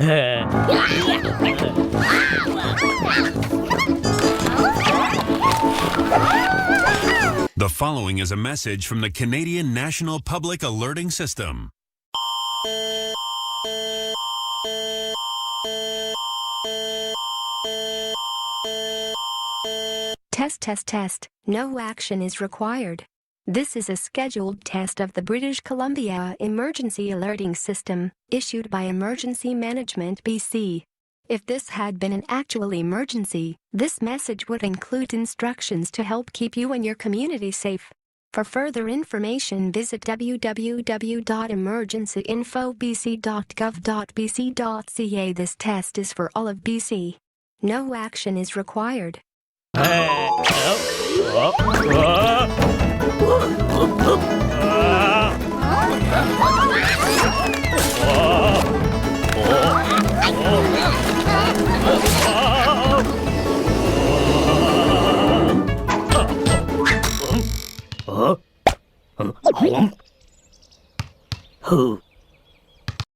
The following is a message from the Canadian National Public Alerting System. Test, test, test. No action is required. This is a scheduled test of the British Columbia Emergency Alerting System, issued by Emergency Management BC. If this had been an actual emergency, this message would include instructions to help keep you and your community safe. For further information, visit www.emergencyinfobc.gov.bc.ca. This test is for all of BC. No action is required. Who?